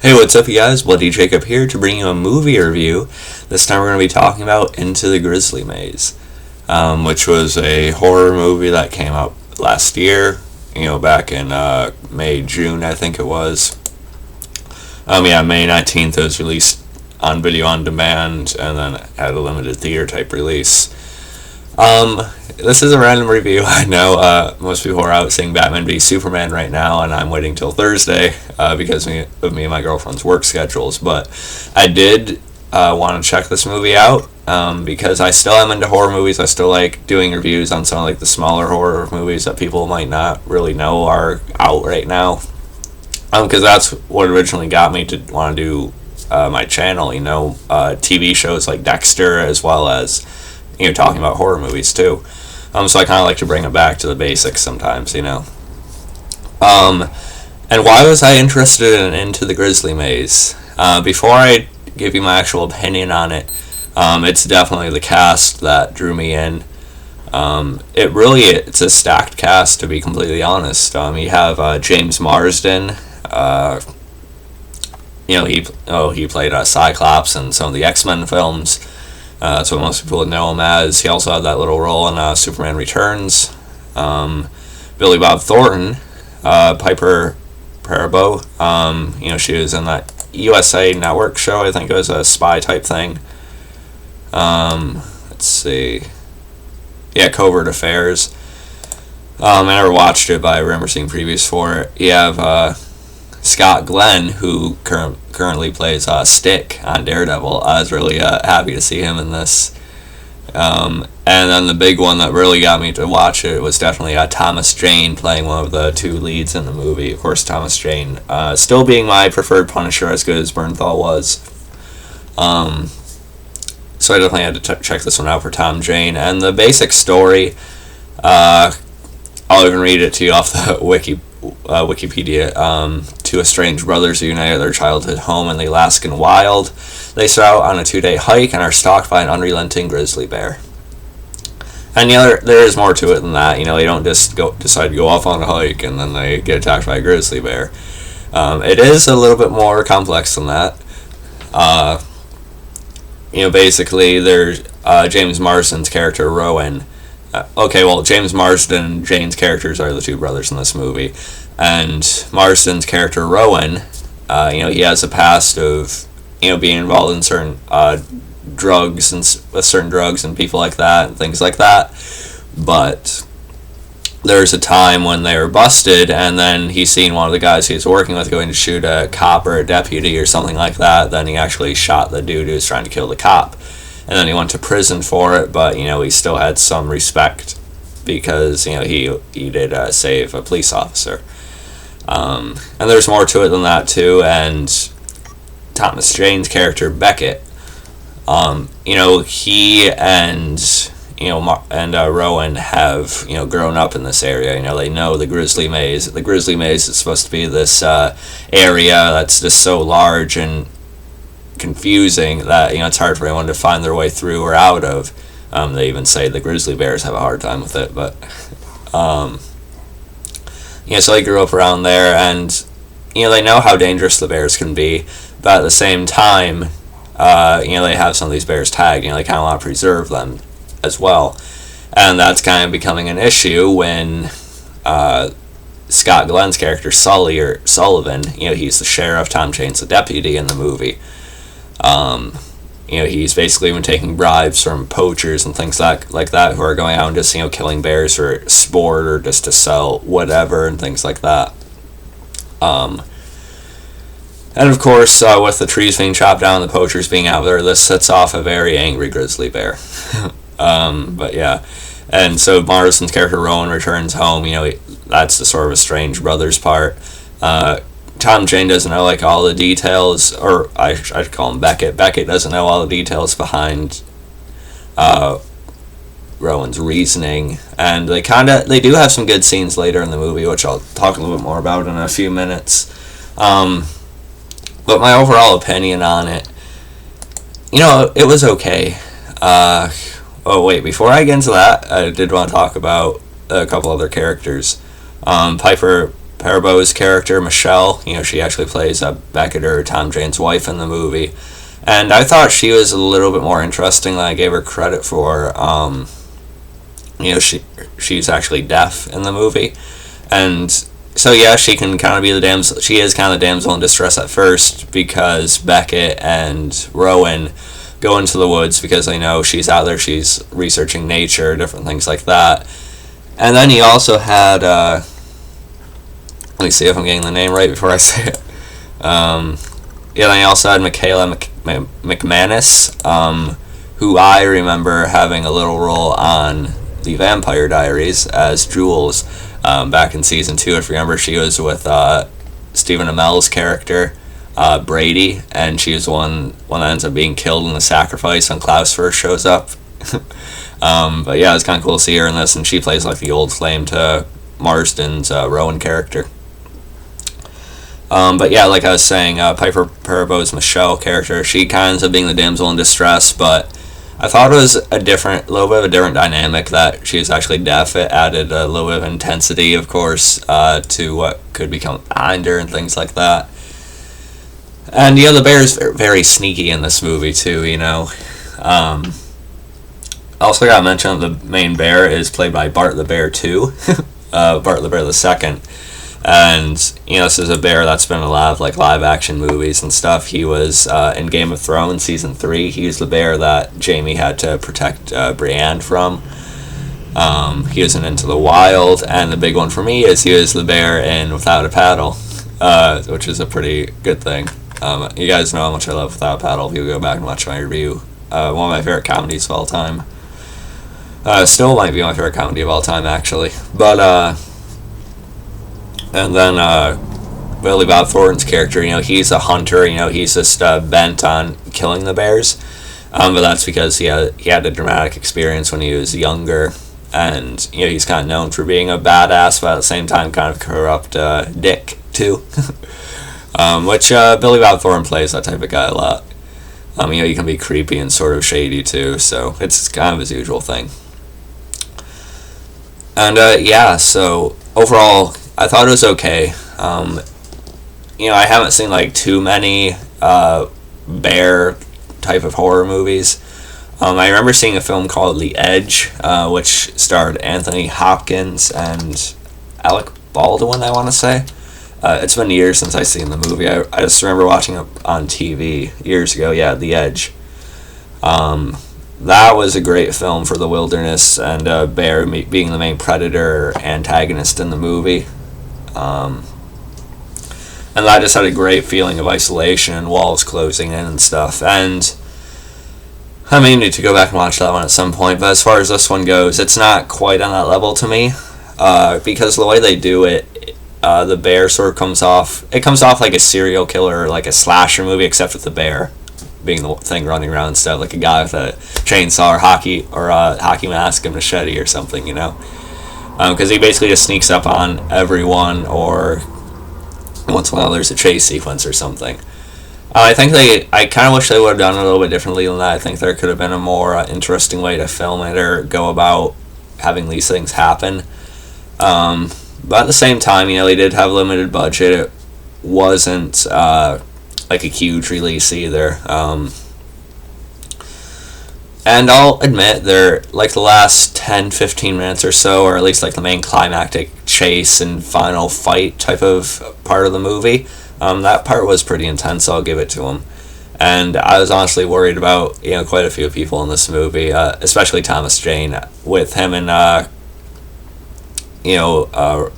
Hey, what's up, you guys? Bloody Jacob here to bring you a movie review. This time we're going to be talking about Into the Grizzly Maze, which was a horror movie that came out last year, back in May, June, I think it was. May 19th it was released on video on demand, and then had a limited theater type release. This is a random review. I know most people are out seeing Batman v Superman right now, and I'm waiting till Thursday because of me and my girlfriend's work schedules. But I did want to check this movie out because I still am into horror movies. I still like doing reviews on some of the smaller horror movies that people might not really know are out right now. Because that's what originally got me to want to do my channel. TV shows like Dexter, as well as talking about horror movies too. So I kind of like to bring it back to the basics sometimes, And why was I interested in Into the Grizzly Maze? Before I give you my actual opinion on it, it's definitely the cast that drew me in. It's a stacked cast, to be completely honest. You have James Marsden. He played Cyclops in some of the X-Men films. That's what most people would know him as. He also had that little role in Superman Returns. Billy Bob Thornton, Piper Perabo. She was in that USA Network show. I think it was a spy type thing. Let's see. Yeah, Covert Affairs. I never watched it, but I remember seeing previews for it. You have Scott Glenn, who currently plays Stick on Daredevil. I was really happy to see him in this. And then the big one that really got me to watch it was definitely Thomas Jane playing one of the two leads in the movie. Of course, Thomas Jane still being my preferred Punisher, as good as Bernthal was. So I definitely had to check this one out for Tom Jane. And the basic story, I'll even read it to you off the Wikipedia. Two estranged brothers are united at their childhood home in the Alaskan wild. They set out on a 2-day hike and are stalked by an unrelenting grizzly bear. And there is more to it than that. They don't just decide to go off on a hike and then they get attacked by a grizzly bear. It is a little bit more complex than that. Basically, there's James Marsden's character, Rowan. James Marsden and Jane's characters are the two brothers in this movie. And Marsden's character, Rowan, he has a past of, being involved in certain drugs and with certain drugs and people like that and things like that. But there's a time when they were busted, and then he's seen one of the guys he was working with going to shoot a cop or a deputy or something like that. Then he actually shot the dude who was trying to kill the cop. And then he went to prison for it, but, he still had some respect because, he did save a police officer. And there's more to it than that, too. And Thomas Jane's character, Beckett, he and, Rowan have, grown up in this area. They know the Grizzly Maze. The Grizzly Maze is supposed to be this area that's just so large and confusing that it's hard for anyone to find their way through or out of. They even say the grizzly bears have a hard time with it, but so they grew up around there, and they know how dangerous the bears can be, but at the same time they have some of these bears tagged. They kind of want to preserve them as well, and that's kind of becoming an issue when Scott Glenn's character, Sawyer Sullivan, he's the sheriff, Tom Jane's the deputy in the movie. He's basically been taking bribes from poachers and things like that who are going out and just, killing bears for sport or just to sell whatever and things like that. And of course, with the trees being chopped down and the poachers being out there, this sets off a very angry grizzly bear. But yeah. And so Marsden's character Rowan returns home. That's the sort of estranged brothers part. Tom Jane doesn't know all the details, or I'd call him Beckett. Beckett doesn't know all the details behind Rowan's reasoning, and they do have some good scenes later in the movie, which I'll talk a little bit more about in a few minutes. But my overall opinion on it, it was okay. Before I get into that, I did want to talk about a couple other characters. Piper Perabo's character, Michelle, she actually plays Beckett or Tom Jane's wife in the movie. And I thought she was a little bit more interesting than I gave her credit for. She's actually deaf in the movie. And so, yeah, she can kind of be the damsel. She is kind of the damsel in distress at first because Beckett and Rowan go into the woods because they know she's out there. She's researching nature, different things like that. And then he also had, let me see if I'm getting the name right before I say it. Then he also had Michaela McManus, who I remember having a little role on The Vampire Diaries as Jules back in season 2. If you remember, she was with Stephen Amell's character, Brady, and she was one that ends up being killed in the sacrifice when Klaus first shows up. But yeah, it's kind of cool to see her in this, and she plays like the old flame to Marsden's Rowan character. But yeah, like I was saying, Piper Perabo's Michelle character, she kind of ends up being the damsel in distress, but I thought it was a little bit of a different dynamic that she was actually deaf. It added a little bit of intensity, of course, to what could become behind her and things like that. And the bear's very sneaky in this movie too, Also got to mention the main bear is played by Bart the Bear too, Bart the Bear the second. And, this is a bear that's been in a lot of, live action movies and stuff. He was in Game of Thrones Season 3. He was the bear that Jaime had to protect Brienne from. He was in Into the Wild. And the big one for me is he was the bear in Without a Paddle, which is a pretty good thing. You guys know how much I love Without a Paddle if you go back and watch my review. One of my favorite comedies of all time. Still might be my favorite comedy of all time, actually. But, and then Billy Bob Thornton's character, he's a hunter, he's just bent on killing the bears. But that's because he had a dramatic experience when he was younger. And, he's kind of known for being a badass, but at the same time kind of corrupt dick, too. Which Billy Bob Thornton plays that type of guy a lot. He can be creepy and sort of shady, too, so it's kind of his usual thing. And, so overall, I thought it was okay. I haven't seen too many bear type of horror movies. I remember seeing a film called The Edge, which starred Anthony Hopkins and Alec Baldwin, I want to say. It's been years since I've seen the movie. I just remember watching it on TV years ago. Yeah, The Edge. That was a great film for the wilderness and bear being the main predator or antagonist in the movie. And that just had a great feeling of isolation and walls closing in and stuff. And I may need to go back and watch that one at some point, but as far as this one goes, it's not quite on that level to me, because the way they do it, the bear sort of comes off like a serial killer or like a slasher movie, except with the bear being the thing running around and stuff, like a guy with a chainsaw or hockey mask and machete or something, because he basically just sneaks up on everyone, or once in a while there's a chase sequence or something. I kind of wish they would have done it a little bit differently than that. I think there could have been a more interesting way to film it or go about having these things happen. But at the same time, they did have a limited budget. It wasn't a huge release either. And I'll admit, they're the last 10-15 minutes or so, or at least the main climactic chase and final fight type of part of the movie, that part was pretty intense, I'll give it to them. And I was honestly worried about quite a few people in this movie, especially Thomas Jane, with him and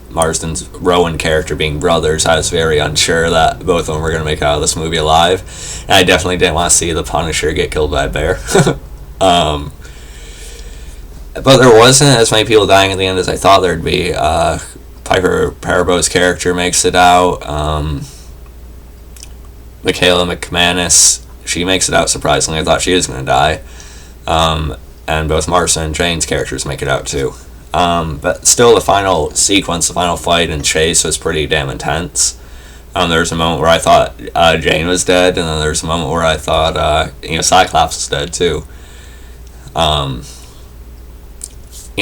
Marsden's Rowan character being brothers. I was very unsure that both of them were going to make it out of this movie alive, and I definitely didn't want to see the Punisher get killed by a bear. But there wasn't as many people dying at the end as I thought there'd be. Piper Perabo's character makes it out. Michaela McManus, she makes it out surprisingly. I thought she was going to die. And both Marsden and Jane's characters make it out too. But still, the final sequence, the final fight and chase was pretty damn intense. There was a moment where I thought Jane was dead, and then there was a moment where I thought Cyclops was dead too.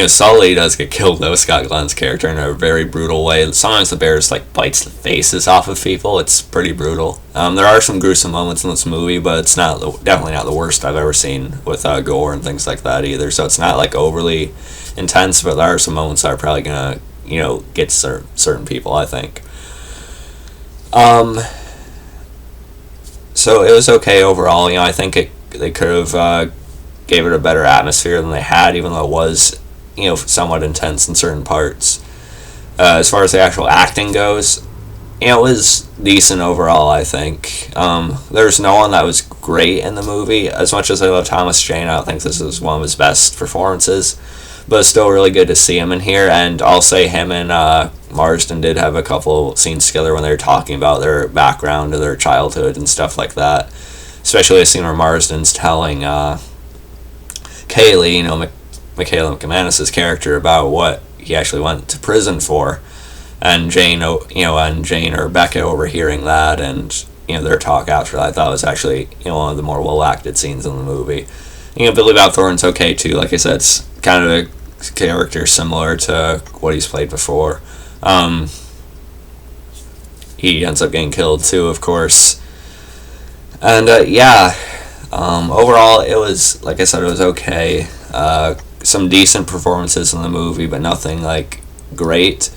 Sully does get killed though, Scott Glenn's character, in a very brutal way. Sometimes the bear just like bites the faces off of people. It's pretty brutal. There are some gruesome moments in this movie, but it's definitely not the worst I've ever seen with gore and things like that either. So it's not like overly intense, but there are some moments that are probably gonna get certain people, I think. So it was okay overall. I think they could have gave it a better atmosphere than they had, even though it was somewhat intense in certain parts. As far as the actual acting goes, it was decent overall, I think. There's no one that was great in the movie. As much as I love Thomas Jane, I don't think this is one of his best performances, but it's still really good to see him in here. And I'll say him and Marsden did have a couple scenes together when they were talking about their background or their childhood and stuff like that, especially a scene where Marsden's telling Kaylee, Michaela McManus' character, about what he actually went to prison for, and Jane, and Jane or Becca overhearing that, and their talk after that. I thought it was actually one of the more well acted scenes in the movie. Billy Bob Thornton's okay too. Like I said, it's kind of a character similar to what he's played before. He ends up getting killed too, of course, and overall it was, like I said, it was okay. Some decent performances in the movie, but nothing like great.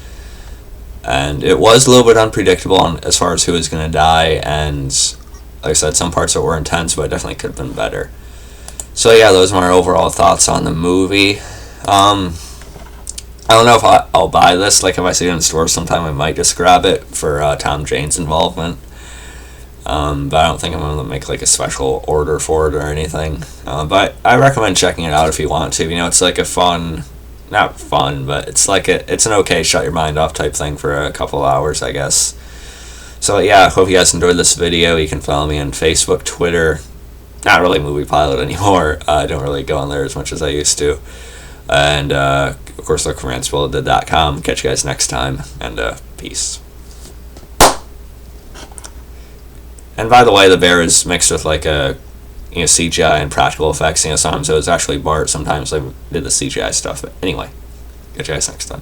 And it was a little bit unpredictable as far as who was going to die, and like I said, some parts that were intense, but it definitely could have been better. So yeah, those are my overall thoughts on the movie. I don't know if I'll buy this. Like, if I see it in stores sometime, I might just grab it for Tom Jane's involvement. But I don't think I'm going to make like a special order for it or anything. But I recommend checking it out if you want to. It's like a fun, not fun, but it's like it's an okay shut your mind off type thing for a couple hours, I guess. So yeah, I hope you guys enjoyed this video. You can follow me on Facebook, Twitter. Not really Movie Pilot anymore. I don't really go on there as much as I used to. And of course, look for manspoileded.com. Catch you guys next time, and peace. And by the way, the bear is mixed with like a CGI and practical effects. Sometimes it was actually Bart. Sometimes they did the CGI stuff. But anyway, catch you guys next time.